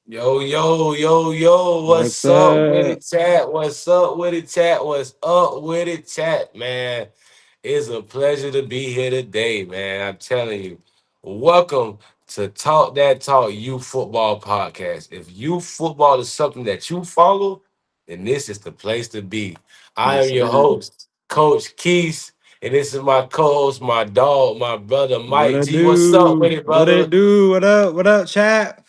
Yo, yo, yo, yo, What's what's up with up? it, chat? What's up with it, chat? What's up with it, chat, man? It's a pleasure to be here today, man. I'm telling you. Welcome to Talk That Talk Youth Football Podcast. If youth football is something that you follow, then this is the place to be. I Yes, am your sir. host, Coach Keith, and this is my co-host, my dog, my brother, What Mike it G. What's up with do? it, What it brother? do? What up? What up, chat?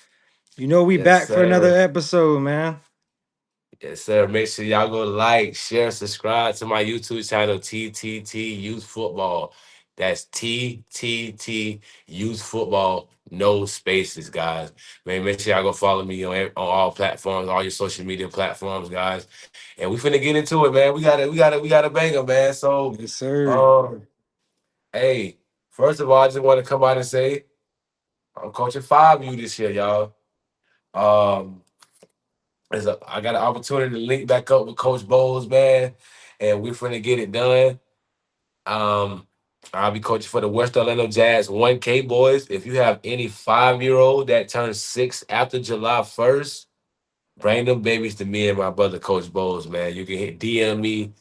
You know we Yes, back for another sir. episode, man. Yes, sir. Make sure y'all go like, share, subscribe to my YouTube channel, TTT Youth Football. That's TTT Youth Football, no spaces, guys. Man, make sure y'all go follow me on all platforms, all your social media platforms, guys. And we finna get into it, man. We gotta bang them, man. So, Yes, sir. um, hey, first of all, I just want to come out and say I'm coaching 5U this year, y'all. Um, I got an opportunity to link back up with Coach Bowles, man, and we're finna get it done. Um, I'll be coaching for the West Orlando Jazz 1K boys. If you have any 5-year-old that turns 6 after July 1st, bring them babies to me and my brother Coach Bowles, man. You can hit DM me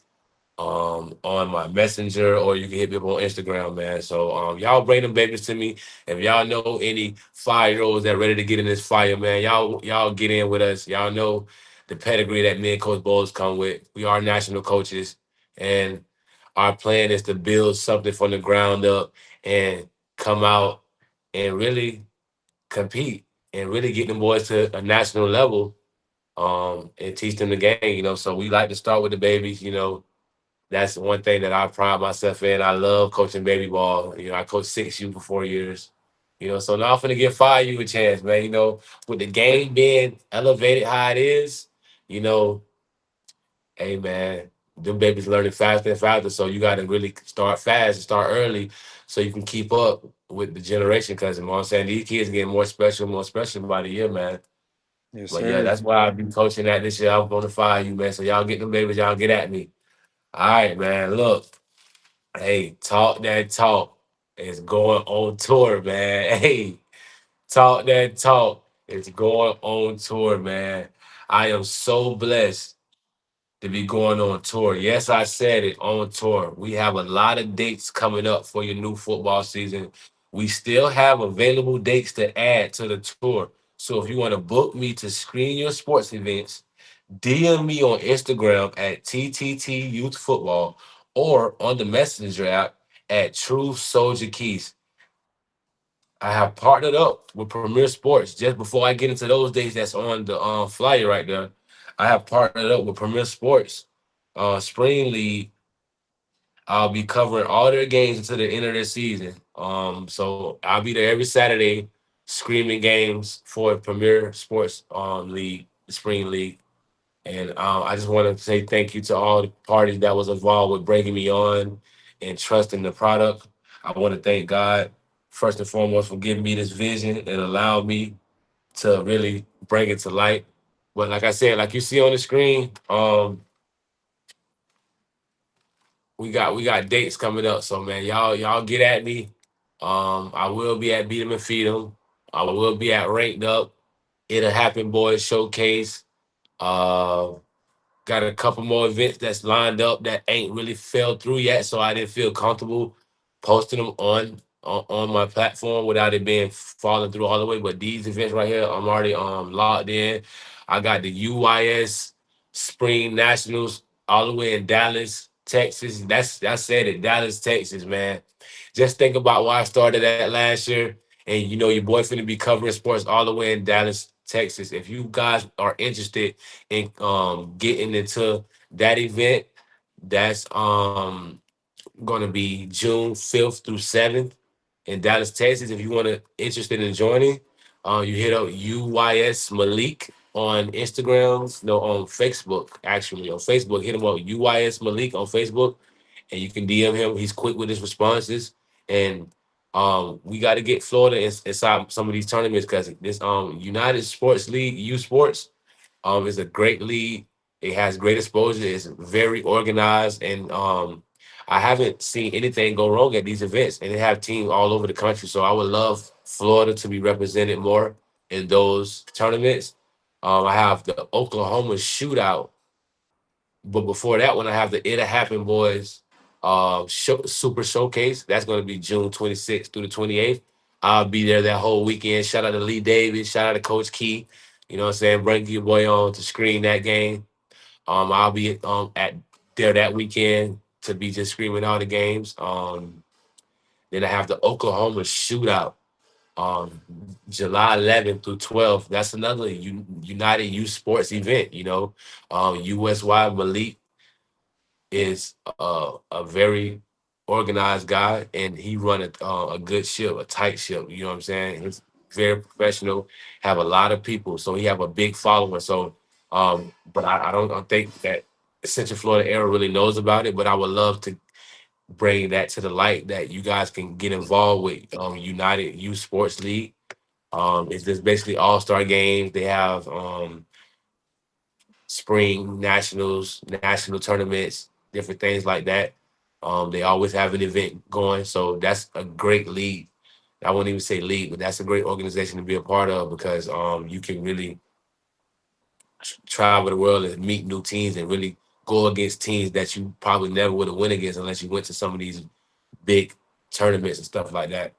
on my messenger, or you can hit me up on Instagram, man. So y'all bring them babies to me. If y'all know any 5-year-olds that ready to get in this fire, man, y'all get in with us. Y'all know the pedigree that me and Coach Bowles come with. We are national coaches, and our plan is to build something from the ground up and come out and really compete and really get them boys to a national level, and teach them the game, So we like to start with the babies, that's one thing that I pride myself in. I love coaching baby ball. I coached 6U for 4 years. So now I'm finna give 5U a chance, man. With the game being elevated how it is, you know, hey man, them babies learning faster and faster. So you gotta really start fast and start early so you can keep up with the generation. Cause you know what I'm saying, these kids getting more special by the year, man. Yes, But yeah, sir. that's why I've been coaching that this year. I'm gonna 5U, man. So y'all get them babies, y'all get at me. All right, man. Look. Hey, talk that talk is going on tour, man. Hey, talk that talk is going on tour, man. I am so blessed to be going on tour. Yes, I said it, on tour. We have a lot of dates coming up for your new football season. We still have available dates to add to the tour. So if you want to book me to screen your sports events, DM me on Instagram at TTT Youth Football or on the Messenger app at True Soldier Keys. I have partnered up with Premier Sports. Just before I get into those days that's on the flyer right there, I have partnered up with Premier Sports Spring League. I'll be covering all their games until the end of their season. So I'll be there every Saturday screaming games for Premier Sports League, the Spring League. And I just want to say thank you to all the parties that was involved with bringing me on and trusting the product. I want to thank God first and foremost for giving me this vision and allowing me to really bring it to light. But like I said, like you see on the screen, we got dates coming up. So man, y'all get at me. I will be at Beat 'em and Feed 'em. I will be at Ranked Up. It'll happen, boys showcase. Uh, Got a couple more events that's lined up that ain't really fell through yet, so I didn't feel comfortable posting them on my platform without it being falling through all the way. But these events right here, I'm already locked in. I got the UYS Spring Nationals all the way in Dallas, Texas. That's said it, Dallas, Texas, man. Just think about why I started that last year, and your boy finna be covering sports all the way in Dallas, Texas. If you guys are interested in getting into that event. That's gonna be June 5th through 7th in Dallas, Texas. If you want to interested in joining, you hit up UYS Malik on Instagram, no, on Facebook, actually. On Facebook, hit him up UYS Malik on Facebook, and you can DM him. He's quick with his responses. And we got to get Florida inside some of these tournaments because this United Sports League, U Sports, it's a great league. It has great exposure. It's very organized, and I haven't seen anything go wrong at these events. And they have teams all over the country. So I would love Florida to be represented more in those tournaments. I have the Oklahoma shootout, but before that one, I have the It'll Happen Boys Super Showcase. That's going to be June 26th through the 28th. I'll be there that whole weekend. Shout out to Lee Davis. Shout out to Coach Key. You know what I'm saying? Bring your boy on to screen that game. I'll be at there that weekend to be just screaming all the games. Then I have the Oklahoma shootout July 11th through 12th. That's another United Youth Sports event. USY Malik is a very organized guy, and he run a good ship, a tight ship. You know what I'm saying? He's very professional, have a lot of people, so he have a big following. So, but I don't think that Central Florida area really knows about it. But I would love to bring that to the light that you guys can get involved with United Youth Sports League. It's just basically all star games. They have spring nationals, national tournaments, different things like that. They always have an event going, so that's a great league. I wouldn't even say league, but that's a great organization to be a part of because you can really travel the world and meet new teams and really go against teams that you probably never would have went against unless you went to some of these big tournaments and stuff like that.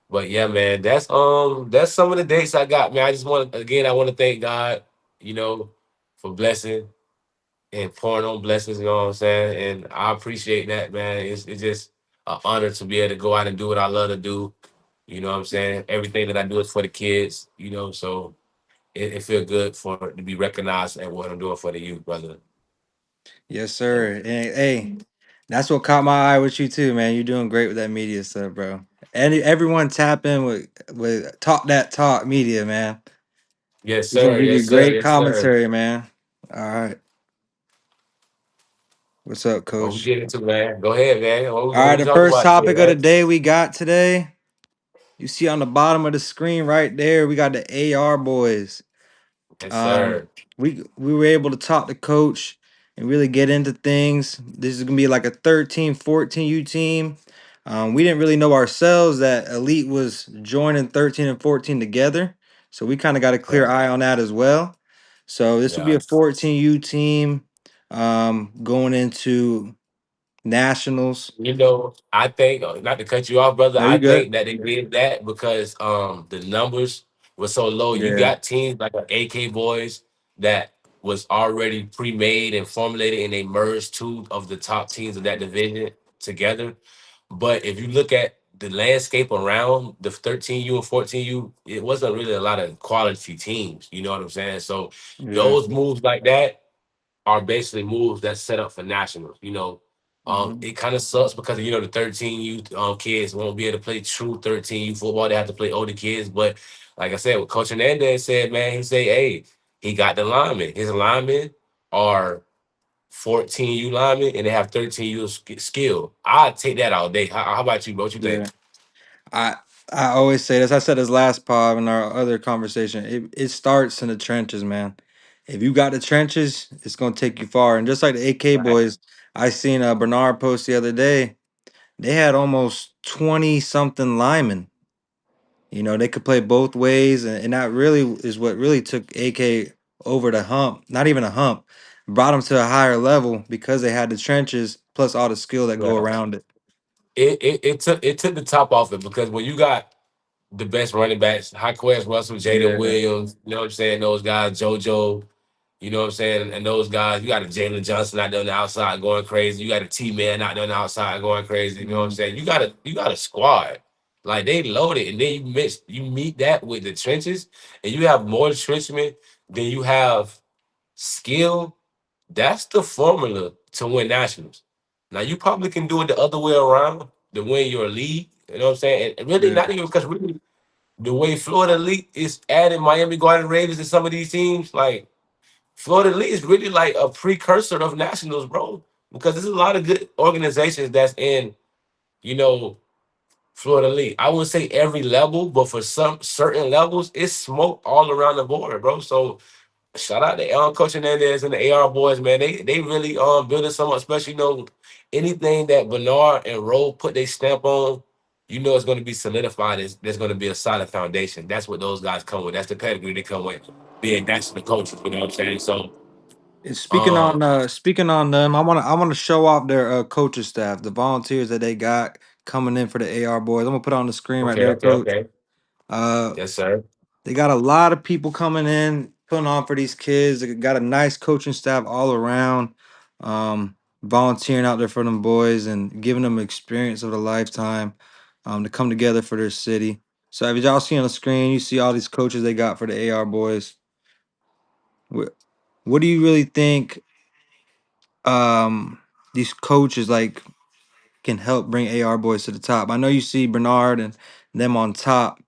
But yeah, man, that's some of the dates I got, man. I just want again, I want to thank God, you know, for blessing and pouring on blessings, you know what I'm saying? And I appreciate that, man. It's just an honor to be able to go out and do what I love to do. You know what I'm saying? Everything that I do is for the kids, so it feels good for to be recognized at what I'm doing for the youth, brother. Yes, So sir. And hey, that's what caught my eye with you too, man. You're doing great with that media stuff, bro. And everyone tap in with talk that talk media, man. yes, We're gonna sir, give you yes, sir, great yes, sir. commentary, man. All right. What's up, What we coach? get into, man? Go ahead, man. All right, What we the talking first about today, topic of the man? day we got today. You see on the bottom of the screen right there, we got the AR boys. Yes, Um, sir. we were able to talk to coach and really get into things. This is gonna be like a 13, 14U team. We didn't really know ourselves that Elite was joining 13 and 14 together. So we kind of got a clear Yeah, eye on that as well. So this will be yeah. a 14U team going into nationals. I think not to cut you off, brother. No, I you good. think that they did that because the numbers were so low. You Yeah. got teams like the AK Boys that was already pre-made and formulated, and they merged two of the top teams of that division together. But if you look at the landscape around the 13U and 14U, it wasn't really a lot of quality teams. You know what I'm saying? So Yeah. those moves like that are basically moves that's set up for nationals. Mhm. It kind of sucks because the 13 youth kids won't be able to play true 13 youth football. They have to play older kids. But like I said, what Coach Hernandez said, man, he said, hey, he got the linemen. His linemen are 14 U linemen and they have 13 U skill. I'd take that all day. How about you, bro? What you think? Yeah. I I always say this. I said this last pod in our other conversation. It starts in the trenches, man. If you got the trenches, it's gonna take you far. And just like the AK Right. boys, I seen Bernard post the other day. They had almost 20 something linemen. They could play both ways, and that really is what really took AK over the hump. Not even a hump, brought them to a higher level because they had the trenches plus all the skill that go Yeah. around it. It took the top off it because when you got the best running backs, Haquez Russell, Jaden Yeah. Williams, you know what I'm saying? Those guys, JoJo, you know what I'm saying? And those guys, you got a Jalen Johnson out there on the outside going crazy. You got a T-Man out there on the outside going crazy. You know what I'm Mhm. saying? You got a squad. Like they loaded, and then you meet that with the trenches, and you have more trenchmen than you have skill. That's the formula to win nationals. Now you probably can do it the other way around to win your league. You know what I'm saying? And really, Yeah. not even because really the way Florida League is adding Miami Garden Ravens and some of these teams, like Florida League is really like a precursor of nationals, bro. Because there's a lot of good organizations that's in, you know, Florida League. I wouldn't say every level, but for some certain levels, it's smoke all around the board, bro. So shout out to Coach Hernandez and the AR boys, man. They really building something special. Anything that Bernard and Rowe put their stamp on, you know it's going to be solidified. There's going to be a solid foundation. That's what those guys come with. That's the pedigree they come with, being national coaches. You know what I'm saying? So, And um, speaking on them, I wanna show off their coaching staff, the volunteers that they got coming in for the AR boys. I'm gonna put it on the screen right okay, there, okay, coach. okay. Uh, Yes, sir. they got a lot of people coming in, putting on for these kids. They got a nice coaching staff all around, volunteering out there for them boys and giving them experience of a lifetime, to come together for their city. So as y'all see on the screen, you see all these coaches they got for the AR boys. What, what do you really think these coaches like can help bring AR boys to the top? I know you see Bernard and them on top.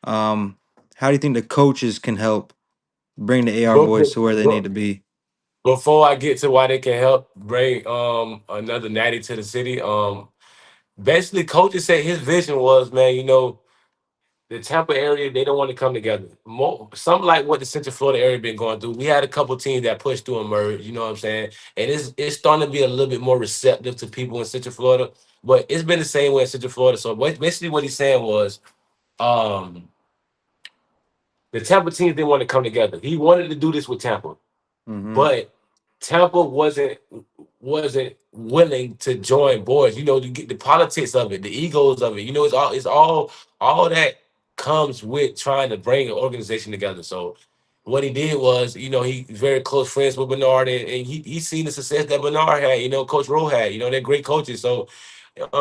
Um, how do you think the coaches can help bring the AR But, boys to where they need but to be? before I get to why they can help bring another natty to the city, basically, coaches said his vision was, man, the Tampa area, they don't want to come together. Something like what the Central Florida area been going through. We had a couple teams that pushed through and merged, you know what I'm saying? And it's starting to be a little bit more receptive to people in Central Florida. But it's been the same way in Central Florida. So basically what he's saying was um the Tampa teams didn't want to come together. He wanted to do this with Tampa. Mm-hmm. But Tampa wasn't willing to join boys. You know, to get the politics of it, the egos of it. You know, it's all that comes with trying to bring an organization together. So what he did was, he's very close friends with Bernard, and he seen the success that Bernard had. Coach Rowe had. They're great coaches. So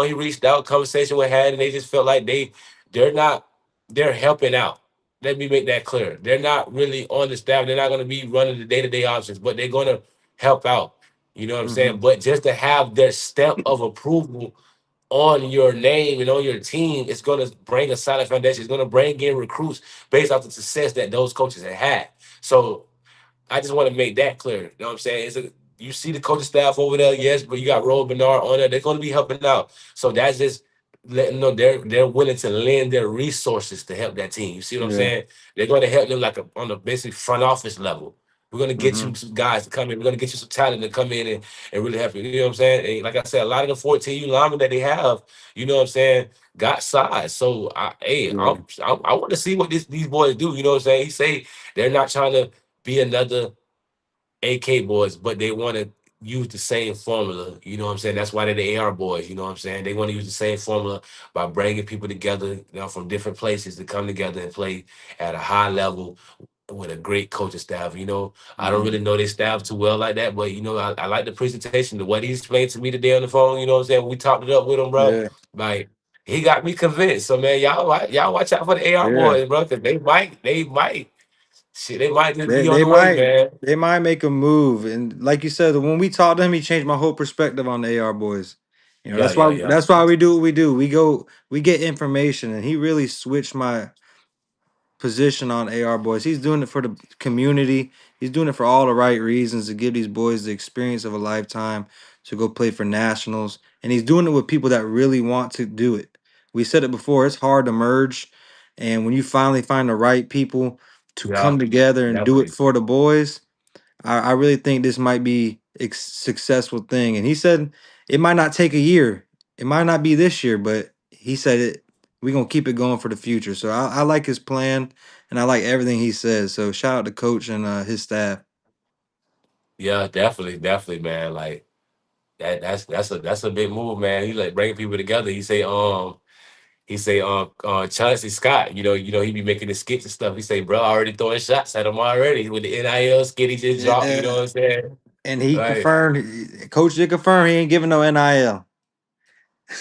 he reached out, conversation we had, and they just felt like they're not they're helping out. Let me make that clear. They're not really on the staff. They're not going to be running the day-to-day options, but they're going to help out. You know what I'm Mm-hmm. saying? But just to have their stamp of approval on your name and on your team, it's going to bring a solid foundation. It's going to bring in recruits based off the success that those coaches have had. So I just want to make that clear. You know what I'm saying? You see the coaching staff over there, yes, but you got Roll Bernard on there. They're going to be helping out. So that's just letting them know they're willing to lend their resources to help that team. You see what I'm Yeah. saying? They're going to help them like on a basic front office level. We're going to get Mm-hmm. you some guys to come in. We're going to get you some talent to come in and really help you. You know what I'm saying? And like I said, a lot of the 14U linemen that they have, you know what I'm saying, got size. So Yeah. I want to see what these boys do. You know what I'm saying? He say they're not trying to be another AK boys, but they want to use the same formula. You know what I'm saying? That's why they're the AR boys. You know what I'm saying? They want to use the same formula by bringing people together, from different places to come together and play at a high level with a great coaching staff. I don't Mm-hmm. really know their staff too well like that, but I like the presentation, the what he explained to me today on the phone. You know what I'm saying? We talked it up with him, bro. Yeah. Like he got me convinced. So man, y'all watch out for the AR Yeah. boys, bro, because they might just They be on they the way, might man. they might make a move, and like you said, when we talked to him, he changed my whole perspective on the AR boys. Yeah, That's yeah, why yeah. that's why we do what we do. We get information, and he really switched my position on AR boys. He's doing it for the community. He's doing it for all the right reasons to give these boys the experience of a lifetime to go play for nationals. And he's doing it with people that really want to do it. We said it before, it's hard to merge. And when you finally find the right people to Yeah, come together and do it definitely. for the boys, I really think this might be a successful thing. And he said it might not take a year. It might not be this year, but he said it. We're gonna keep it going for the future. So I like his plan, and I like everything he says. So shout out to coach and his staff. Yeah, definitely, definitely, man. Like that's a big move, man. He like bringing people together. He say Chauncey Scott, he be making the skits and stuff. He say, bro, I already throwing shots at him already with the NIL skit he just dropped. You know Yeah, what I'm saying? and he Like, confirmed. Coach did confirm he ain't giving no NIL.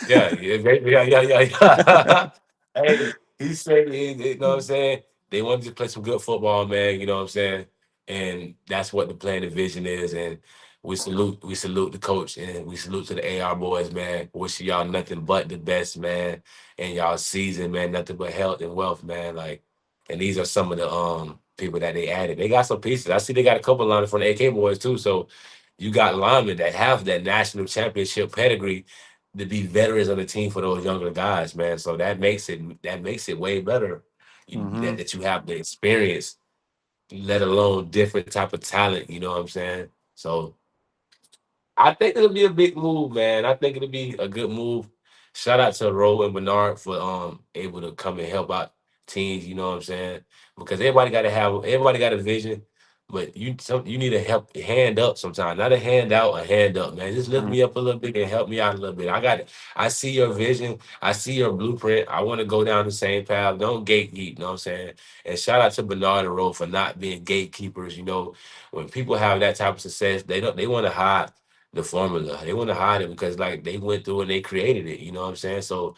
yeah, yeah, yeah, yeah, yeah, yeah. Hey, he said, you know what I'm saying? They wanted to play some good football, man. You know what I'm saying? And that's what the plan, the vision is. And we salute the coach, and we salute to the AR boys, man. Wishing y'all nothing but the best, man. And y'all season, man, nothing but health and wealth, man. Like, and these are some of the people that they added. They got some pieces. I see they got a couple linemen from the AK boys too. So you got linemen that have that national championship pedigree to be veterans on the team for those younger guys, man. So that makes it way better. Hmm. That you have the experience, let alone different type of talent. You know what I'm saying? So I think it'll be a big move, man. I think it'll be a good move. shout out to Ro and Bernard for able to come and help out teams. You know what I'm saying? Because everybody got a vision, but you need a help hand up sometimes, not a hand out, a hand up, man. Just lift Mhm. me up a little bit and help me out a little bit. I got it. I see your vision. I see your blueprint. I want to go down the same path. Don't gatekeep. You know what I'm saying? And shout out to Bernard and Ro for not being gatekeepers. You know, when people have that type of success, they want to hide the formula. They want to hide it because like they went through and they created it. You know what I'm saying? So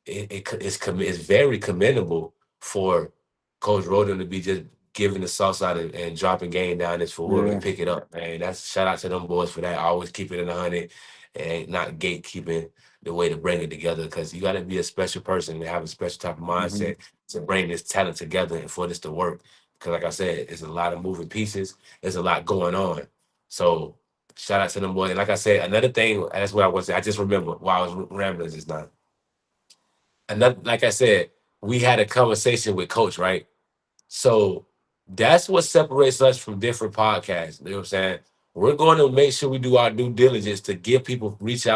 it's very commendable for Coach Roden to be just giving the sauce out and dropping game down this for whoever to Yeah. pick it up. Man, that's shout out to them boys for that. Always keep it in 100 and not gatekeeping the way to bring it together because you got to be a special person and have a special type of Hmm. mindset to bring this talent together and for this to work. Because like I said, it's a lot of moving pieces. There's a lot going on. So shout out to them boys. And like I said, another thing, that's what I was saying. I just remember while I was rambling just now. Another, like I said, we had a conversation with Coach, right? So that's what separates us from different podcasts. You know what I'm saying? We're going to make sure we do our due diligence to give people reach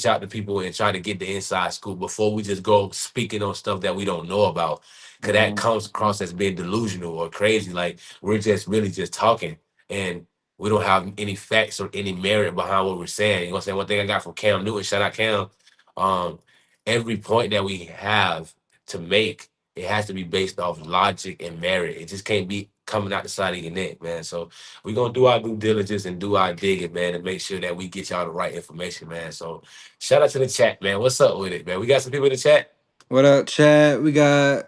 out to people and try to get the inside scoop before we just go speaking on stuff that we don't know about. Cause that Hmm. comes across as being delusional or crazy. Like we're just really just talking and we don't have any facts or any merit behind what we're saying. You know what I'm saying? One thing I got from Cam Newton, shout out Cam. Um, every point that we have to make it has to be based off logic and merit. It just can't be coming out the side of your neck, man. So we're gonna do our due diligence and do our digging, man, and make sure that we get y'all the right information, man. So shout out to the chat, man. What's up with it, man? We got some people in the chat. What up, Chad? We got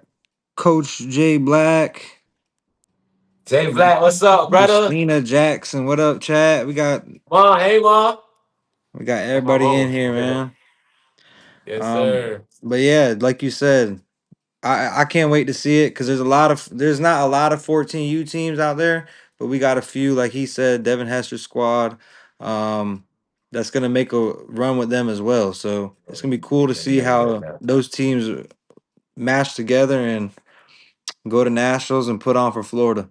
Coach Jay Black. Jay Black, what's up, brother? Christina Jackson. What up, Chad? Ma, hey, Ma. We got That's my everybody in mama. here, man. Yes, sir. But yeah, like you said, I can't wait to see it because there's not a lot of 14U teams out there, but we got a few, like he said, Devin Hester squad. Um, that's gonna make a run with them as well. So it's gonna be cool to Yeah, see yeah, yeah, how yeah. those teams mash together and go to nationals and put on for Florida.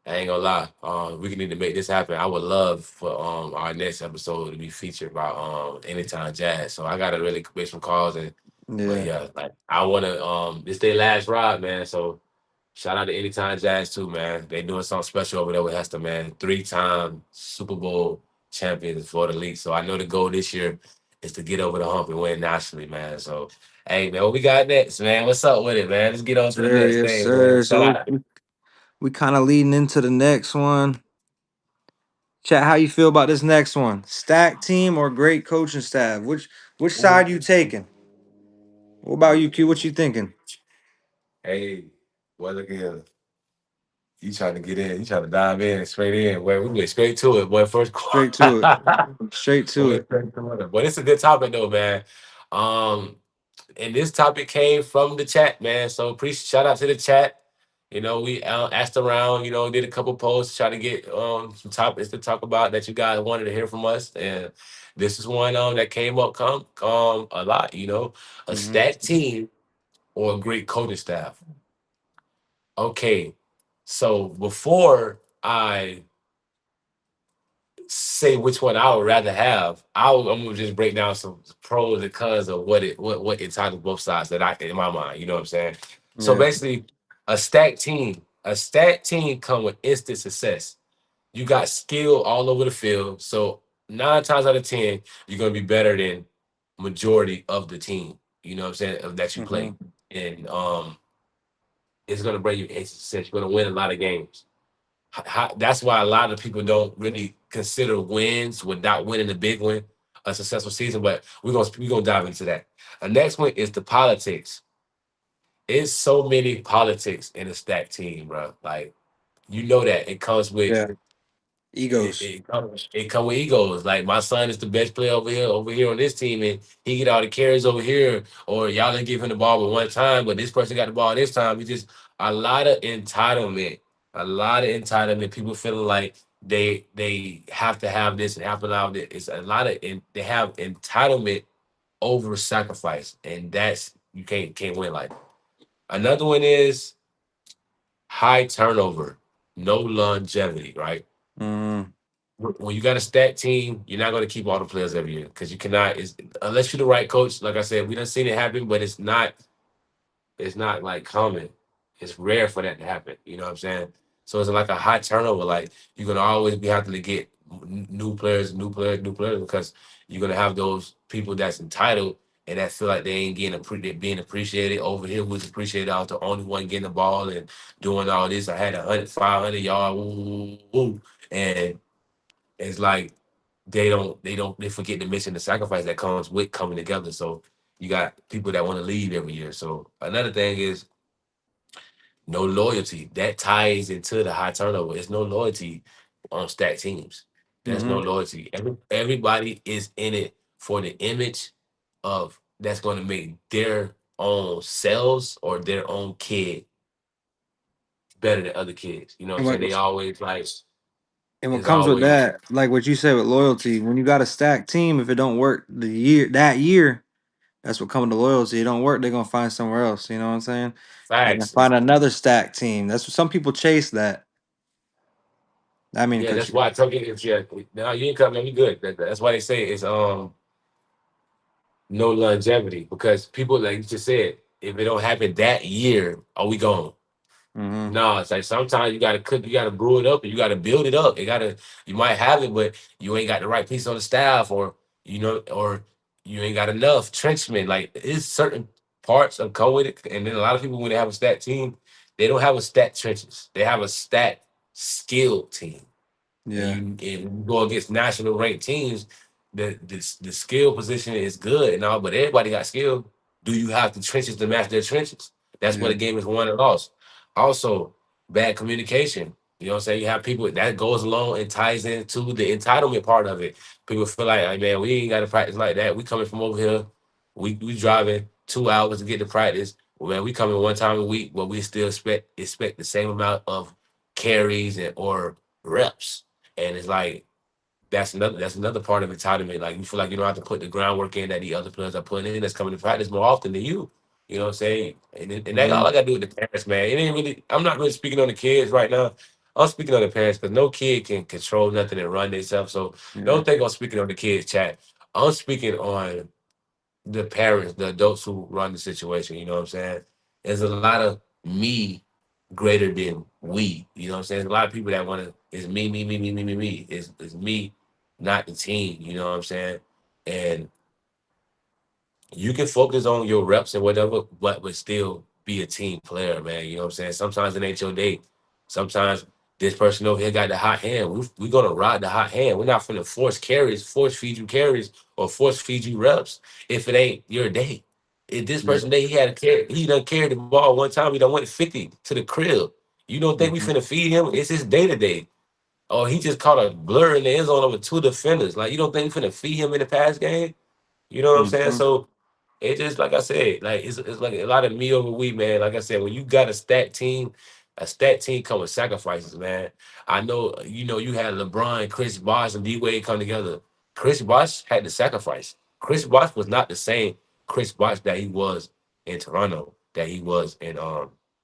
I ain't gonna lie. We need to make this happen. I would love for our next episode to be featured by Anytime Jazz. So I gotta really make some calls but Yeah. yeah, like I wanna this their last ride, man. So shout out to Anytime Jazz too, man. They doing something special over there with Hester, man. 3-time Super Bowl champions for the league. So I know the goal this year is to get over the hump and win nationally, man. So hey man, what we got next, man? What's up with it, man? Let's get on to the Sir, next yes, thing, man. sir. Shout So out. we kind of leading into the next one. Chat, how you feel about this next one? Stack team or great coaching staff? Which side you taking? What about you, Q? What you thinking? Hey, well, look here. You trying to get in. You trying to dive in straight in. Boy, we went straight to it, boy. First Straight to it. quarter. Straight to Went it. straight to it. But it's a good topic, though, man. Um, and this topic came from the chat, man. So appreciate shout out to the chat. You know, we asked around, did a couple posts, try to get some topics to talk about that you guys wanted to hear from us. And this is one that came up a lot, a Hmm. stat team or a great coaching staff. Okay, so before I say which one I would rather have, I'm gonna just break down some pros and cons of what entitles both sides that I in my mind. You know what I'm saying? So Yeah. basically, a stack team come with instant success. You got skill all over the field. So 9 times out of 10, you're gonna be better than majority of the team. You know what I'm saying? That you Hmm. play, and it's gonna bring you instant success. You're gonna win a lot of games. That's why a lot of people don't really consider wins without winning the big win a successful season. But we're gonna dive into that. The next one is the politics. It's so many politics in a stack team, bro. Like that it comes with Yeah. Egos. it come with egos. Like my son is the best player over here on this team, and he get all the carries over here, or y'all didn't give him the ball but one time, but this person got the ball this time. It's just a lot of entitlement, a lot of entitlement. People feeling like they have to have this and have to have this. It's a lot of they have entitlement over sacrifice, and that's you can't win like. That. Another one is high turnover, no longevity, right? Hmm. when you got a stacked team, you're not going to keep all the players every year because you cannot. Unless you're the right coach. Like I said, we done seen it happen, but it's not like common. It's rare for that to happen. You know what I'm saying? So it's like a high turnover. Like you're gonna always be having to get new players, new players, new players because you're gonna have those people that's entitled and that feel like they ain't getting they're being appreciated over here. Was appreciated. I was the only one getting the ball and doing all this. I had 500 yard, woo, woo, woo. And it's like they forget the mission, the sacrifice that comes with coming together. So you got people that want to leave every year. So another thing is no loyalty. That ties into the high turnover. There's no loyalty on stacked teams. There's no Hmm. loyalty. Everybody is in it for the image of that's going to make their own selves or their own kid better than other kids. You know what I'm And saying? what They always like and what it's comes with always that, like what you said with loyalty, when you got a stacked team, if it don't work that year, that's what comes to loyalty. It don't work, they're gonna find somewhere else. You know what I'm saying? They're gonna facts. find another stacked team. That's what some people chase that. I mean, Yeah, cause that's why I told you. Yeah, now you ain't coming. You good. That's why they say it's no longevity because people like you just said, if it don't happen that year, are we gone? hmm No, it's like sometimes you gotta cook, you gotta brew it up, and you gotta build it up. You might have it, but you ain't got the right piece on the staff, or you ain't got enough trenchmen. Like it's certain parts of come with it, and then a lot of people when they have a stat team, they don't have a stat trenches. They have a stat skill team. And yeah, you go against national ranked teams, the skill position is good and all, but everybody got skill. Do you have the trenches to match their trenches? That's where yeah, the game is won and lost. Also, bad communication. You know what I'm saying? You have people that goes along and ties into the entitlement part of it. People feel like man, we ain't got to practice like that. We coming from over here. We driving 2 hours to get to practice. Well, man, we coming one time a week, but we still expect the same amount of carries or reps. And it's like that's another part of entitlement. Like you feel like you don't have to put the groundwork in that the other players are putting in that's coming to practice more often than you. You know what I'm saying? And that all hmm I gotta do with the parents, man. It ain't really I'm not really speaking on the kids right now. I'm speaking on the parents because no kid can control nothing and run themselves. So yeah, don't think I'm speaking on the kids chat. I'm speaking on the parents, the adults who run the situation. You know what I'm saying? There's a lot of me greater than we. You know what I'm saying? There's a lot of people that want to. It's me, me, me, me, me, me, me. It's me, not the team. You know what I'm saying? And you can focus on your reps and whatever, but still be a team player, man. You know what I'm saying? Sometimes it ain't your day. Sometimes this person over here got the hot hand. We're gonna ride the hot hand. We're not gonna force feed you carries, or force feed you reps if it ain't your day. If this yeah, person day he had a carry, he done carried the ball one time, he done went 50 to the crib. You don't think we hmm finna feed him? It's his day to day. Oh, he just caught a blur in the end zone over two defenders. Like you don't think we finna feed him in the pass game? You know what I'm saying? hmm So it just like I said, like it's like a lot of me over we, man. Like I said, when you got a stat team come with sacrifices, man. I know you had LeBron, Chris Bosh, and D Wade come together. Chris Bosh had to sacrifice. Chris Bosh was not the same Chris Bosh that he was in Toronto, that he was in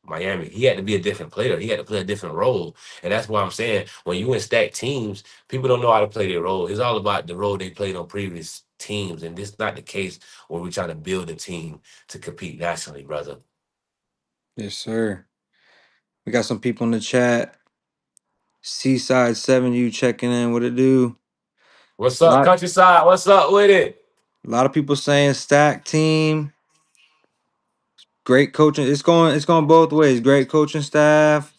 Miami. He had to be a different player. He had to play a different role. And that's why I'm saying when you in stacked teams, people don't know how to play their role. It's all about the role they played on previous teams. And this is not the case where we're trying to build a team to compete nationally, brother. yes, sir. We got some people in the chat. Seaside 7, you checking in? What it do? What's A up, lot, countryside? What's up with it? a lot of people saying stack team, great coaching. It's going both ways. Great coaching staff.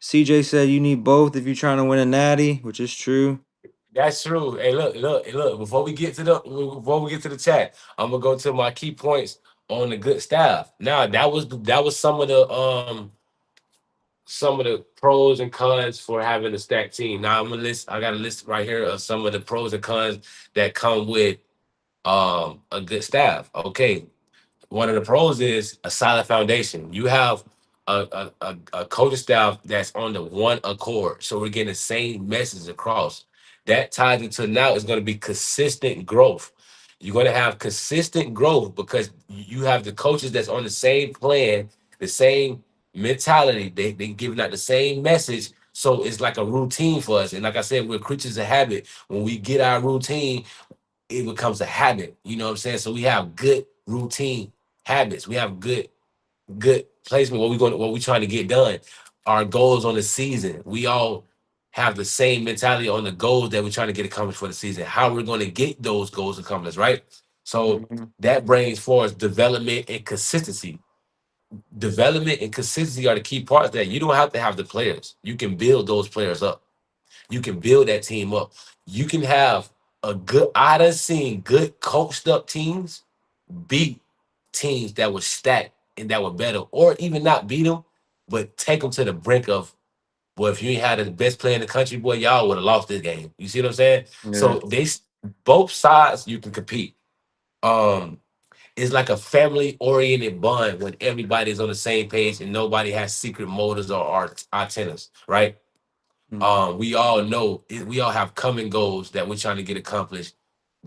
CJ said you need both if you're trying to win a natty, which is true. That's true. Hey, look. Before we get to the chat, I'm gonna go to my key points on the good staff. Now that was some of the pros and cons for having a stacked team. Now I'm gonna list. I got a list right here of some of the pros and cons that come with a good staff. Okay, one of the pros is a solid foundation. You have a coaching staff that's on the one accord. So we're getting the same message across. That ties into now is going to be consistent growth. You're going to have consistent growth because you have the coaches that's on the same plan, the same mentality. They giving out the same message. So it's like a routine for us. And like I said, we're creatures of habit. When we get our routine, it becomes a habit. You know what I'm saying? So we have good routine habits. We have good placement. What we trying to get done. Our goals on the season. We all have the same mentality on the goals that we're trying to get accomplished for the season. How we're going to get those goals accomplished, right? So Mhm. that brings forth development and consistency. Development and consistency are the key parts that you don't have to have the players. You can build those players up. You can build that team up. You can have a good, I done seen good coached up teams beat teams that were stacked and that were better, or even not beat them, but take them to the brink of, well, if you ain't had the best player in the country, boy, y'all would have lost this game. You see what I'm saying? Yeah. So both sides you can compete. Um, it's like a family oriented bond when everybody's on the same page and nobody has secret motives or antennas, right? Mhm. We all know we all have common goals that we're trying to get accomplished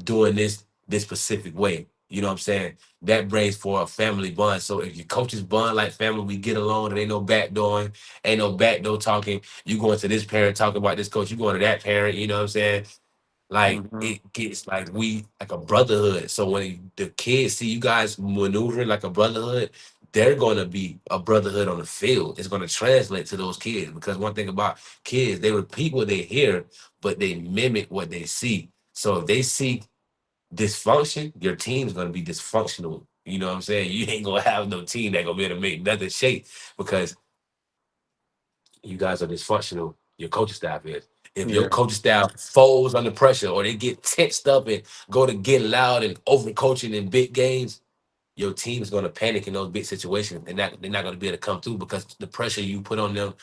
doing this specific way. You know what I'm saying? That brings for a family bond. So if your coaches bond like family, we get along. There ain't no backdooring, ain't no backdoor talking. You going to this parent talking about this coach. You going to that parent. You know what I'm saying? Like Mhm. it gets like we like a brotherhood. So when the kids see you guys maneuvering like a brotherhood, they're gonna be a brotherhood on the field. It's gonna translate to those kids because one thing about kids, they repeat what they hear, but they mimic what they see. So if they see dysfunction, your team's gonna be dysfunctional. You know what I'm saying? You ain't gonna have no team that gonna be able to make nothing shake because you guys are dysfunctional. Your coaching staff is. If your Yeah. coaching staff folds under pressure or they get tensed up and go to get loud and overcoaching in big games, your team is going to panic in those big situations and they're not going to be able to come through because the pressure you put on them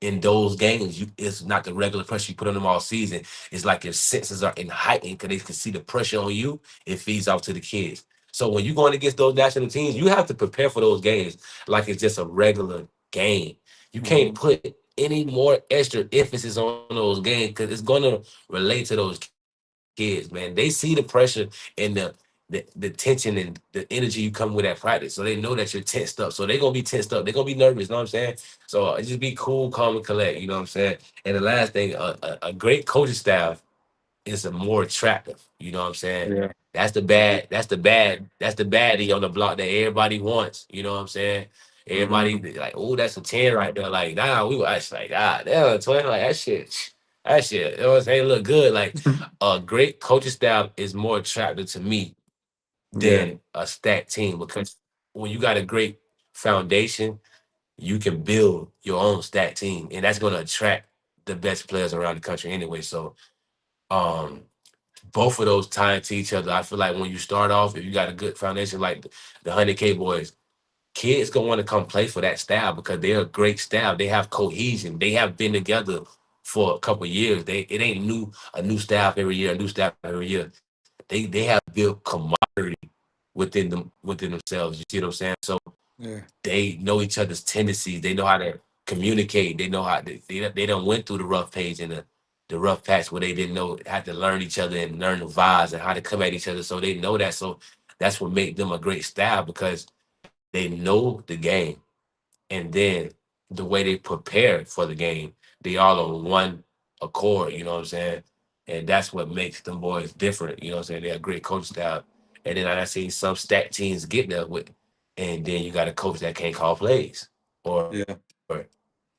in those games, it's not the regular pressure you put on them all season. It's like your senses are in heightened because they can see the pressure on you. It feeds off to the kids. So when you're going against those national teams, you have to prepare for those games like it's just a regular game. You can't Mhm. put any more extra emphasis on those games because it's going to relate to those kids, man. They see the pressure and the tension and the energy you come with at practice. So they know that you're tensed up. So they're gonna be tensed up. They're gonna be nervous, you know what I'm saying? So just be cool, calm, and collect, you know what I'm saying? And the last thing, a great coaching staff is a more attractive. You know what I'm saying? Yeah. That's the baddie on the block that everybody wants. You know what I'm saying? Everybody Mhm. be like, oh, that's a 10 right there. Like, nah, we were actually like, ah, damn, 20, like that shit, you know what I'm saying? Look good. Like a great coaching staff is more attractive to me Yeah. than a stacked team because when you got a great foundation, you can build your own stacked team, and that's gonna attract the best players around the country anyway. So um both of those tie into each other. I feel like when you start off, if you got a good foundation like the 100K boys, kids gonna want to come play for that style because they're a great style. They have cohesion. They have been together for a couple of years. It ain't a new staff every year, a new staff every year. They have built camaraderie within themselves. You see what I'm saying? So Yeah. they know each other's tendencies. They know how to communicate. They know how they don't went through the rough page and the rough patch where they didn't know had to learn each other and learn the vibes and how to come at each other. So they know that. So that's what made them a great style because they know the game. And then the way they prepare for the game, they all on one accord, you know what I'm saying? And that's what makes them boys different, you know what I'm saying? They're a great coach staff. And then I seen some stat teams get there with, and then you got a coach that can't call plays, or Yeah.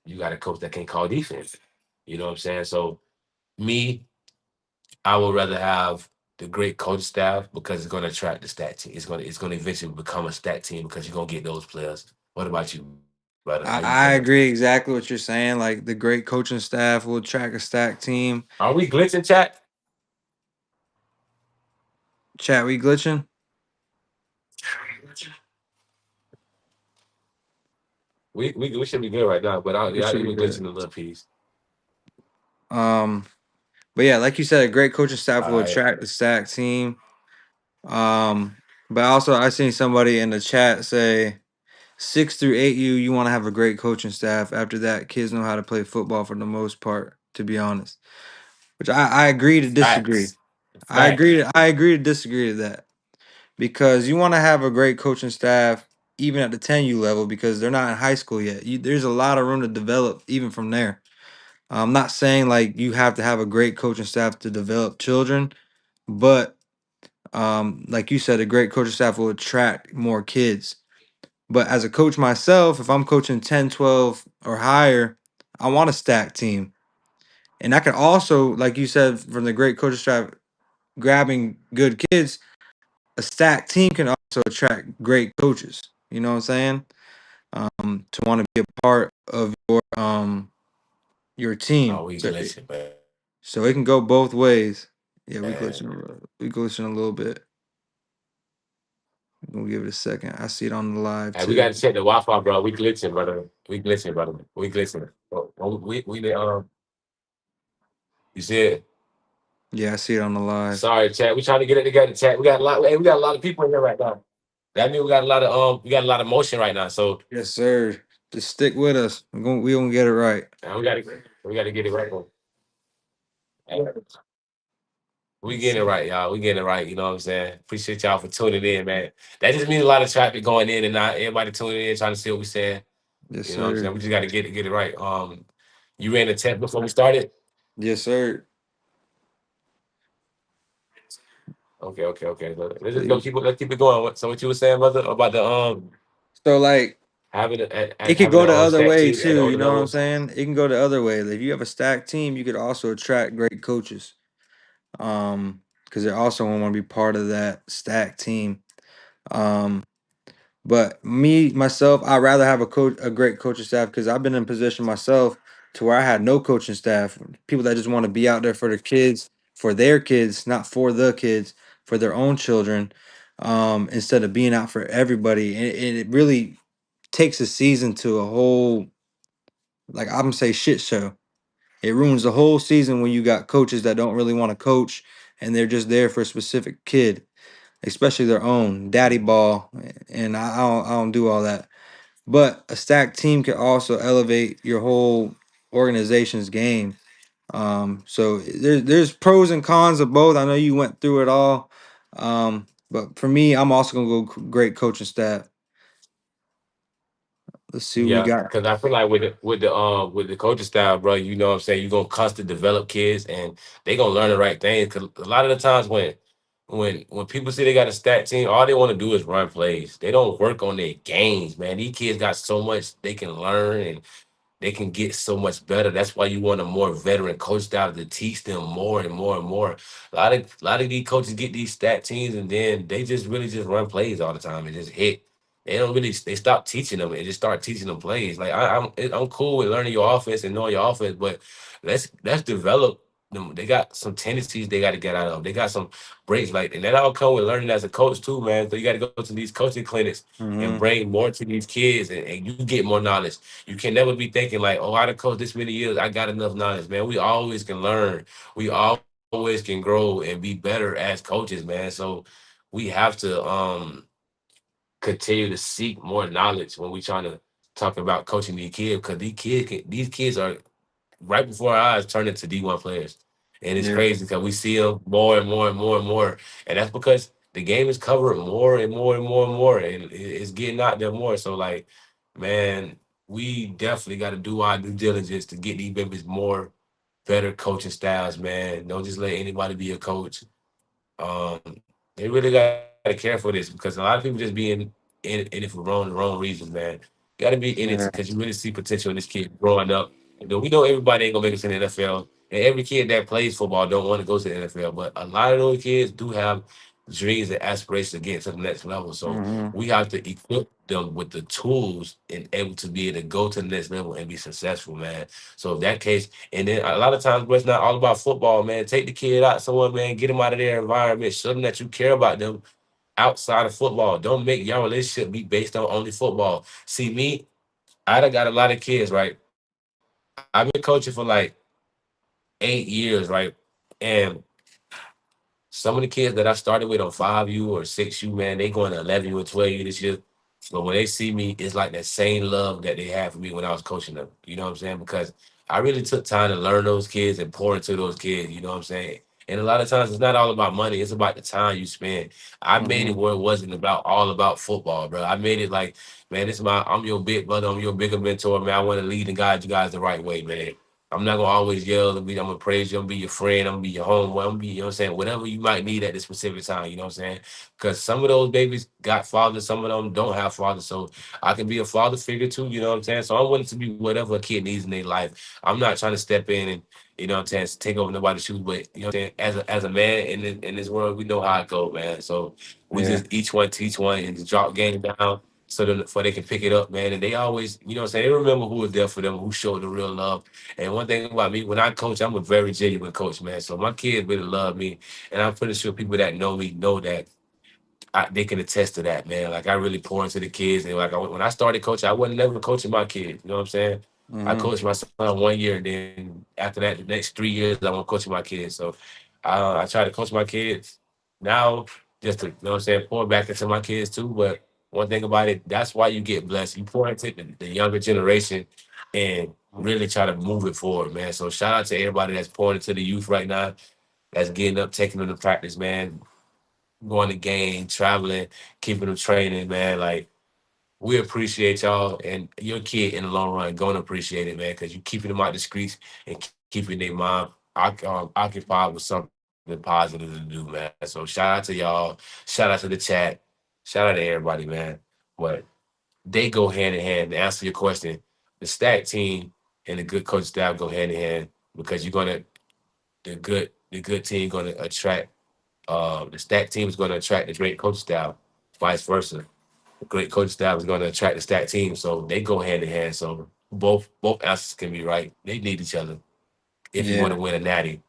you got a coach that can't call defense. You know what I'm saying? So me, I would rather have the great coach staff because it's going to attract the stat team. It's going to eventually become a stat team because you're going to get those players. What about you, brother? I, How you I feeling? agree exactly what you're saying. Like the great coaching staff will track a stack team. Are we glitching, chat? Chat, we glitching? We should be good right now, but We yeah, I should think be we're good. glitching a little piece. Um, but yeah, like you said, a great coaching staff All will right. attract the stack team. But also I seen somebody in the chat say 6 through 8U, you want to have a great coaching staff. After that, kids know how to play football for the most part, to be honest. Which I agree to disagree. Facts. Facts. I agree to disagree to that. Because you want to have a great coaching staff even at the 10U level because they're not in high school yet. There's a lot of room to develop even from there. I'm not saying like you have to have a great coaching staff to develop children, but like you said, a great coaching staff will attract more kids. But as a coach myself, if I'm coaching 10, 12, or higher, I want a stacked team. And I can also, like you said, from the great coaching staff, grabbing good kids, a stacked team can also attract great coaches. You know what I'm saying? To want to be a part of your Oh, team. we So glitching, man. so it can go both ways. Yeah, Man. we glitching a little bit. We're gonna give it a second. I see it on the live Hey, we too. gotta check the Wi-Fi, bro. We glitching, brother. We glitching, brother. We glitching. You see it? Yeah, I see it on the live. Sorry, chat. We trying to get it together, chat. We got a lot. Hey, we got a lot of people in here right now. That means we got a lot of motion right now. So Yes, sir. Just stick with us. We gonna get it right. we gotta get it right. Hey, we Let's getting it see. right, y'all. We getting it right. You know what I'm saying? Appreciate y'all for tuning in, man. That just means a lot of traffic going in and not everybody tuning in, trying to see what we saying. Yes, You know what I'm saying? sir. We just gotta get it right. You ran the test before we started? Yes, sir. Okay. Let's So, just go let's keep it going. So what you were saying, brother, about the so like it could having go the the other stack way team at the too. You older know what I'm levels? saying? It can go the other way. If you have a stacked team, you could also attract great coaches. Because they also want to be part of that stacked team. Um, But me myself, I'd rather have a great coaching staff because I've been in position myself to where I had no coaching staff, people that just want to be out there for their kids, not for the kids, for their own children, instead of being out for everybody. And it really takes a season to a whole, like I'm gonna say, shit show. It ruins the whole season when you got coaches that don't really want to coach and they're just there for a specific kid, especially their own daddy ball. And I don't do all that. But a stacked team can also elevate your whole organization's game. So there's pros and cons of both. I know you went through it all. But for me, I'm also gonna go great coaching staff. Let's see what we Yeah, got. because I feel like with the coaching style, bro, you know what I'm saying, you're gonna constantly develop kids and they gonna learn the right things. Cause a lot of the times when people say they got a stat team, all they want to do is run plays. They don't work on their games, man. These kids got so much they can learn and they can get so much better. That's why you want a more veteran coach style to teach them more and more and more. A lot of these coaches get these stat teams and then they just really just run plays all the time and just hit. They stop teaching them and just start teaching them plays. Like I'm cool with learning your offense and knowing your offense, but let's develop them. They got some tendencies they got to get out of. They got some breaks like, and that all come with learning as a coach too, man. So you got to go to these coaching clinics and Hmm. bring more to these kids, and you get more knowledge. You can never be thinking like, oh, I done coached this many years, I got enough knowledge, man. We always can learn. We always can grow and be better as coaches, man. So we have to continue to seek more knowledge when we trying to talk about coaching these kids because these kids are right before our eyes turn into D1 players. And it's Yeah. crazy because we see them more and more and more and more. And that's because the game is covering more and more and more and more. And it's getting out there more. So, like, man, we definitely got to do our due diligence to get these babies more better coaching styles, man. Don't just let anybody be a coach. They really got to care for this because a lot of people just be in it for wrong reasons, man. You got to be in it because you Yeah. really see potential in this kid growing up. You know, we know everybody ain't gonna make it to the NFL, and every kid that plays football don't want to go to the NFL. But a lot of those kids do have dreams and aspirations to get to the next level. So Hmm. we have to equip them with the tools and able to be able to go to the next level and be successful, man. So in that case, and then a lot of times, bro, it's not all about football, man. Take the kid out somewhere, man. Get them out of their environment. Show them that you care about them outside of football. Don't make your relationship be based on only football. See me, I done got a lot of kids, right? I've been coaching for like 8 years, right? And some of the kids that I started with on 5U or 6U, man, they going to 11U and 12U this year. But when they see me, it's like that same love that they had for me when I was coaching them. You know what I'm saying? Because I really took time to learn those kids and pour into those kids. You know what I'm saying? And a lot of times it's not all about money. It's about the time you spend. I made it Hmm. where it wasn't about all about football, bro. I made it like, man, I'm your big brother. I'm your bigger mentor, man. I want to lead and guide you guys the right way, man. I'm not gonna always yell and be. I'm gonna praise you. I'm gonna be your friend. I'm gonna be your homeboy. I'm gonna be, you know what I'm saying, whatever you might need at this specific time. You know what I'm saying? Because some of those babies got fathers, some of them don't have fathers. So I can be a father figure too. You know what I'm saying? So I'm willing to be whatever a kid needs in their life. I'm not trying to step in and, you know what I'm saying, take over nobody's shoes. But you know what I'm saying, as a man in this world, we know how it goes, man. So we Yeah. just each one teach one and just drop game down so that for they can pick it up, man. And they always, you know what I'm saying, they remember who was there for them, who showed the real love. And one thing about me, when I coach, I'm a very genuine coach, man. So my kids really love me, and I'm pretty sure people that know me know that they can attest to that, man. Like I really pour into the kids, and like when I started coaching, I wasn't never coaching my kids. You know what I'm saying? I Mm-hmm. coached my son 1 year, and then after that, the next 3 years, I want coaching my kids. So I try to coach my kids now, just to, you know what I'm saying, pour back into my kids too. But one thing about it, that's why you get blessed. You pour into the younger generation and really try to move it forward, man. So shout out to everybody that's pouring into the youth right now, that's getting up, taking them to practice, man, going to game, traveling, keeping them training, man. Like we appreciate y'all and your kid in the long run gonna appreciate it, man, because you keeping them out the streets and keeping their mind occupied with something positive to do, man. So shout out to y'all, shout out to the chat, shout out to everybody, man. But they go hand in hand. To answer your question, the stack team and the good coach staff go hand in hand because you're gonna the good team gonna attract the stack team is gonna attract the great coach staff, vice versa. The great coach staff is gonna attract the stack team, so they go hand in hand. So both answers can be right. They need each other if you want Yeah. to win a natty.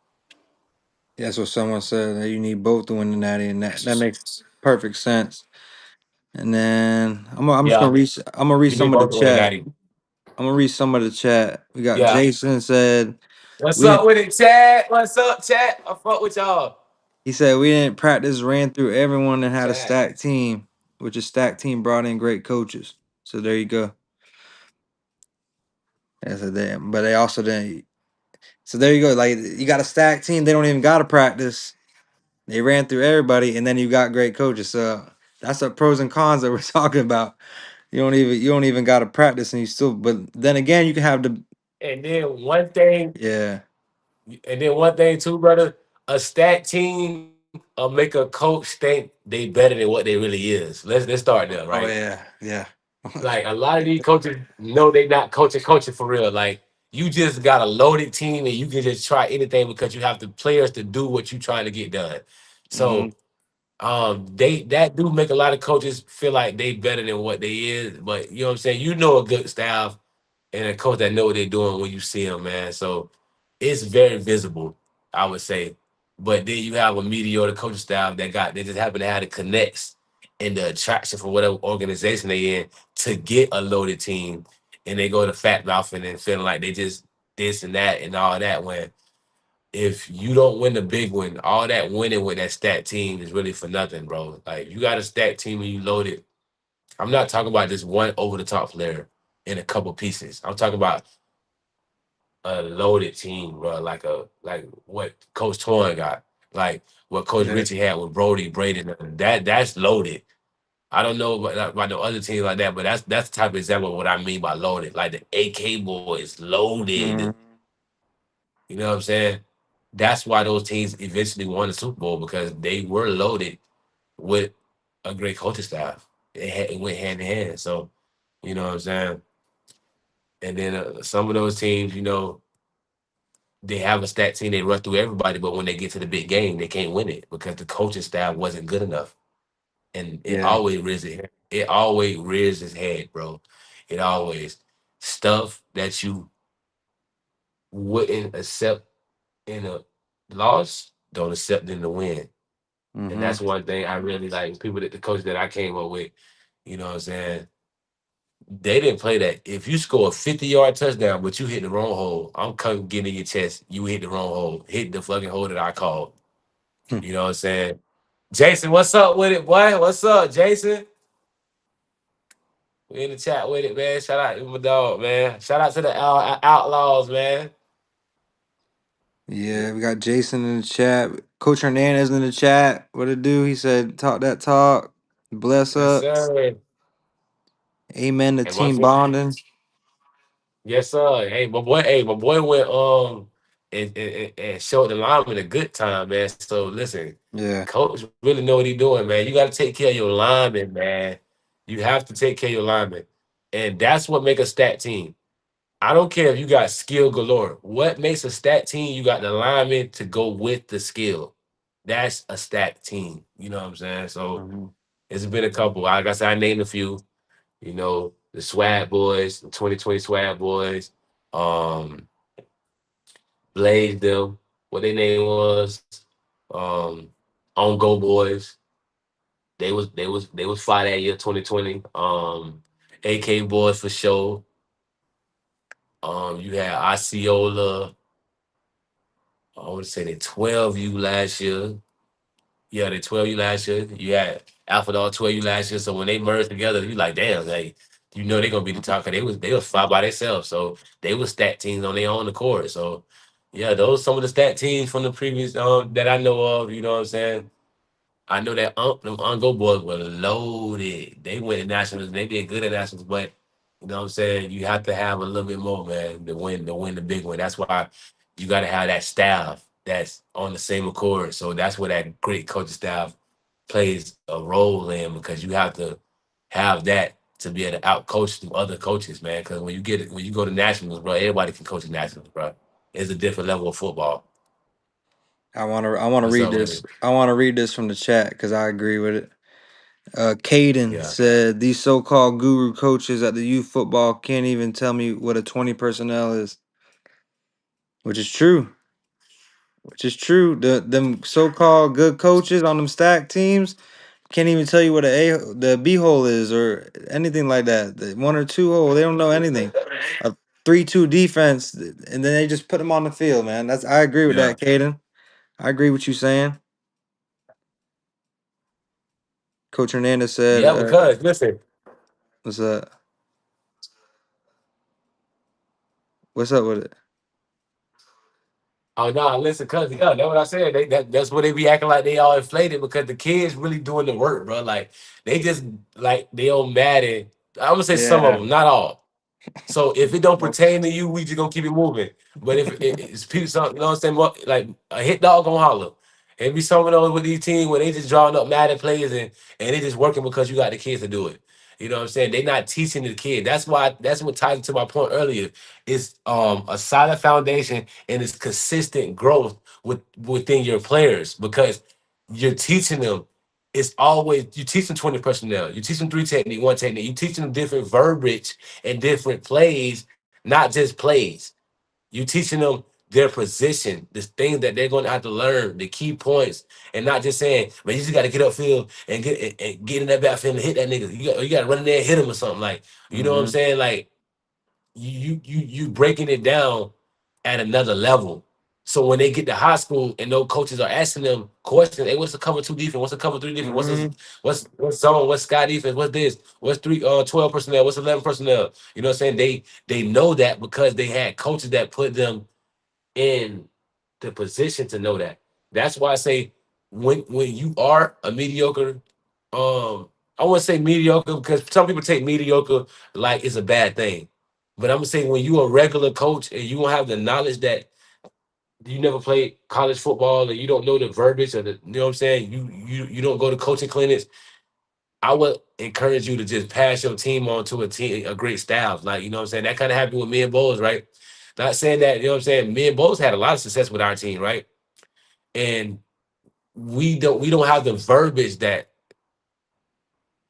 That's what someone said, that you need both to win the natty, and that makes perfect sense. And then I'm just Yeah, gonna read I'm gonna read you need some of the both to win a chat. natty. I'm gonna read some of the chat. We got Yeah. Jason said What's we up didn't with it, Chad? What's up, Chad? I fuck with y'all. he said we didn't practice, ran through everyone and had a Chad. stacked team, which a stacked team brought in great coaches. So there you go. That's a damn. But they also didn't. So there you go. Like you got a stacked team, they don't even got to practice. They ran through everybody, and then you got great coaches. So that's the pros and cons that we're talking about. You don't even got to practice, and you still. But then again, you can have the And then one thing yeah. And then one thing too, brother, a stat team make a coach think they better than what they really is. Let's start there, Oh right? yeah, yeah. Like a lot of these coaches know they not coaching for real. Like you just got a loaded team and you can just try anything because you have the players to do what you're trying to get done. Hmm. So they that do make a lot of coaches feel like they better than what they is. But you know what I'm saying? You know a good staff and a coach that know what they're doing when you see them, man. So it's very visible, I would say. But then you have a mediocre coaching staff they just happen to have the connects and the attraction for whatever organization they in to get a loaded team, and they go to fat mouthing and feeling like they just this and that and all that. When if you don't win the big one, all that winning with that stat team is really for nothing, bro. Like you got a stat team and you loaded. I'm not talking about just one over the top player in a couple pieces. I'm talking about a loaded team, bro. Like what Coach Torn got, like what Coach Yeah. Richie had with Brody, Braden. That's loaded. I don't know about the other teams like that, but that's the type of example of what I mean by loaded. Like the AK boys loaded. Mhm. You know what I'm saying? That's why those teams eventually won the Super Bowl because they were loaded with a great coaching staff. It went hand in hand. So you know what I'm saying. And then some of those teams, they have a stat team. They run through everybody, but when they get to the big game, they can't win it because the coaching staff wasn't good enough. And it Yeah. always rears its head. It always rears its head, bro. It always stuff that you wouldn't accept in a loss, don't accept in the win. And Hmm. that's one thing I really like. People that the coach that I came up with, you know what I'm saying? They didn't play that. If you score a 50-yard touchdown, but you hit the wrong hole, I'm coming getting in your chest. You hit the wrong hole. Hit the fucking hole that I called. You know what I'm saying? Jason, what's up with it, boy? What's up, Jason? We in the chat with it, man. Shout out to my dog, man. Shout out to the Outlaws, man. Yeah, we got Jason in the chat. Coach Hernandez in the chat. What it do? He said, "Talk that talk. Bless Yes, up. sir. Amen to And once team bonding." Yes, sir. Hey, my boy went and showed the lineman a good time, man. So listen, Yeah. coach really know what he doing, man. You got to take care of your linemen, man. You have to take care of your linemen, and that's what make a stat team. I don't care if you got skill galore. What makes a stat team? You got the linemen to go with the skill. That's a stat team. You know what I'm saying? So Mhm. it's been a couple. Like I said, I named a few. The Swag Boys, the 2020 Swag Boys, um, Blaze them, what their name was, um, On Go Boys. They was fire that year, 2020. AK Boys for sure. You had Osceola, I would say they 12U last year. Yeah, they 12U last year. You had Alpha Dog 12U last year. So when they merged together, you like, damn, like they're gonna be the top. 'Cause they was five by themselves. So they was stat teams on their own accord. So yeah, those some of the stat teams from the previous that I know of. You know what I'm saying? I know that them Ungo boys were loaded. They went to nationals. They did good at nationals, but you know what I'm saying. You have to have a little bit more, man, to win the big one. That's why you got to have that staff that's on the same accord. So that's where that great coaching staff plays a role in because you have to have that to be able to out coach the other coaches, man. Because when you go to nationals, bro, everybody can coach the nationals, bro. It's a different level of football. I want to What's read up with this. it? I want to read this from the chat because I agree with it. Caden Yeah. said these so-called guru coaches at the youth football can't even tell me what a 20 personnel is, which is true. Which is true. Them so-called good coaches on them stack teams can't even tell you what the B hole is or anything like that. The one or two hole, they don't know anything. A 3-2 defense, and then they just put them on the field, man. I agree with Yeah. that, Caden. I agree with you saying. Coach Hernandez said, Yeah, because listen, "What's up? What's up with it?" oh no, listen, cuz yeah, that's what I said. That's what they be acting like they all inflated because the kids really doing the work, bro. Like they just like they all mad at I would say some of Yeah. them, not all. So if it don't Nope. pertain to you, we just gonna keep it moving. But if it's people, something, you know what I'm saying? Like a hit dog gonna holler. And be some of those with these teams where they just drawing up mad at players and they just working because you got the kids to do it. You know what I'm saying? They not teaching the kid. That's what ties into my point earlier. It's a solid foundation and it's consistent growth within your players because you're teaching them. It's always you teach them 20 personnel. You teach them three technique, one technique. You teach them different verbiage and different plays, not just plays. You teaching them their position, the things that they're going to have to learn, the key points, and not just saying, "Man, you just got to get upfield and get in that backfield and hit that nigga. You got to run in there and hit him or something like." You know what I'm Mm-hmm. saying? Like you breaking it down at another level. So when they get to high school and those coaches are asking them questions, hey, what's the cover two defense? What's the cover three defense? Mm-hmm. What's zone? What's sky defense? What's this? What's 12 personnel? What's 11 personnel? You know what I'm saying? They know that because they had coaches that put them in the position to know that. That's why I say when you are a mediocre, I want to say mediocre because some people take mediocre like it's a bad thing. But I'm gonna say when you a regular coach and you don't have the knowledge that you never played college football and you don't know the verbiage or the you know what I'm saying, you don't go to coaching clinics, I would encourage you to just pass your team on to a great staff. Like, you know what I'm saying? That kind of happened with me and Bowles, right? Not saying that, you know what I'm saying? Me and Bowles had a lot of success with our team, right? And we don't have the verbiage that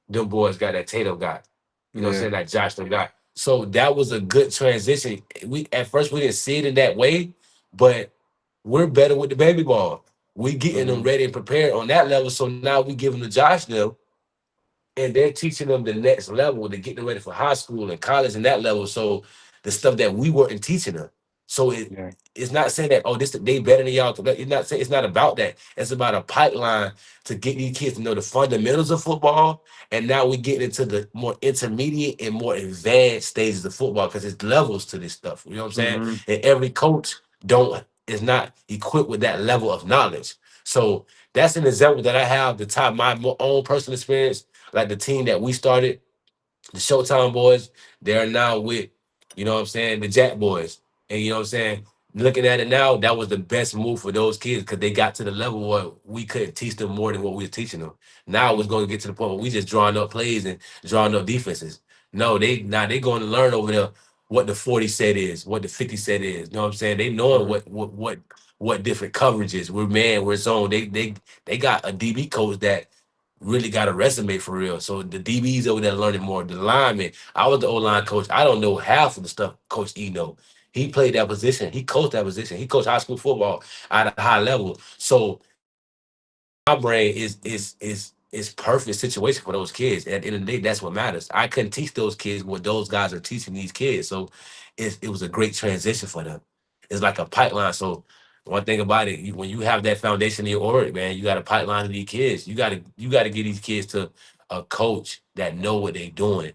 them boys got, that Tatum got. You know what I'm Yeah. saying? That Josh them got. So that was a good transition. We at first we didn't see it in that way, but we're better with the baby ball. We getting them Mm-hmm. ready and prepared on that level. So now we give them to Josh them and they're teaching them the next level to get them ready for high school and college and that level. So the stuff that we weren't teaching them. So Yeah. it's not saying that this they better than y'all. It's not saying it's not about that. It's about a pipeline to get these kids to know the fundamentals of football. And now we get into the more intermediate and more advanced stages of football because it's levels to this stuff. You know what I'm saying? Mm-hmm. And every coach don't is not equipped with that level of knowledge. So that's an example that I have to tie my own personal experience like the team that we started, the Showtime boys, they're now with. You know what I'm saying? The Jack Boys. And you know what I'm saying? Looking at it now, that was the best move for those kids because they got to the level where we couldn't teach them more than what we were teaching them. Now it's going to get to the point where we just drawing up plays and drawing up defenses. No, they going to learn over there what the 40 set is, what the 50 set is. You know what I'm saying? They knowing Mhm. what different coverages. We're man, we're zone. They got a DB coach that really got a resume for real. So the DBs over there learning more. The linemen. I was the O-line coach. I don't know half of the stuff Coach E know. He played that position. He coached that position. He coached high school football at a high level. So my brain is perfect situation for those kids. At the end of the day, that's what matters. I couldn't teach those kids what those guys are teaching these kids. So it was a great transition for them. It's like a pipeline. So one thing about it, when you have that foundation in your org, man, you got a pipeline of these kids. You gotta get these kids to a coach that know what they're doing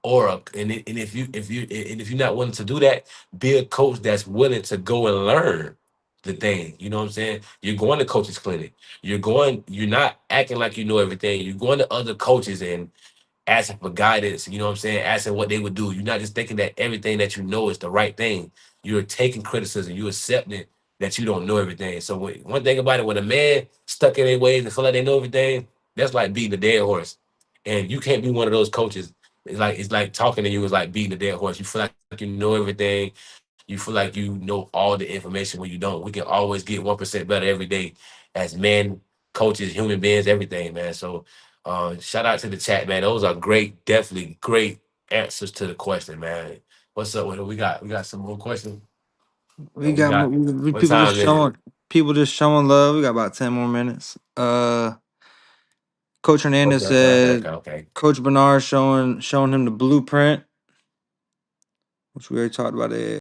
or and if you're not willing to do that, be a coach that's willing to go and learn the thing. You know what I'm saying? You're going to coaches clinic. You're not acting like you know everything. You're going to other coaches and asking for guidance. You know what I'm saying? Asking what they would do. You're not just thinking that everything that you know is the right thing. You're taking criticism. You're accepting that you don't know everything. So one thing about it, when a man stuck in their ways and feel like they know everything, that's like beating a dead horse. And you can't be one of those coaches. It's like talking to you is like beating a dead horse. You feel like you know everything. You feel like you know all the information when you don't. We can always get 1% better every day as men, coaches, human beings, everything, man. So shout out to the chat, man. Those are great, definitely great answers to the question, man. What's up with it? We got some more questions. We We got got what time is it? people just showing love. We got about 10 more minutes. Coach Hernandez Okay, okay, okay, said okay, okay. Coach Bernard showing him the blueprint, which we already talked about it.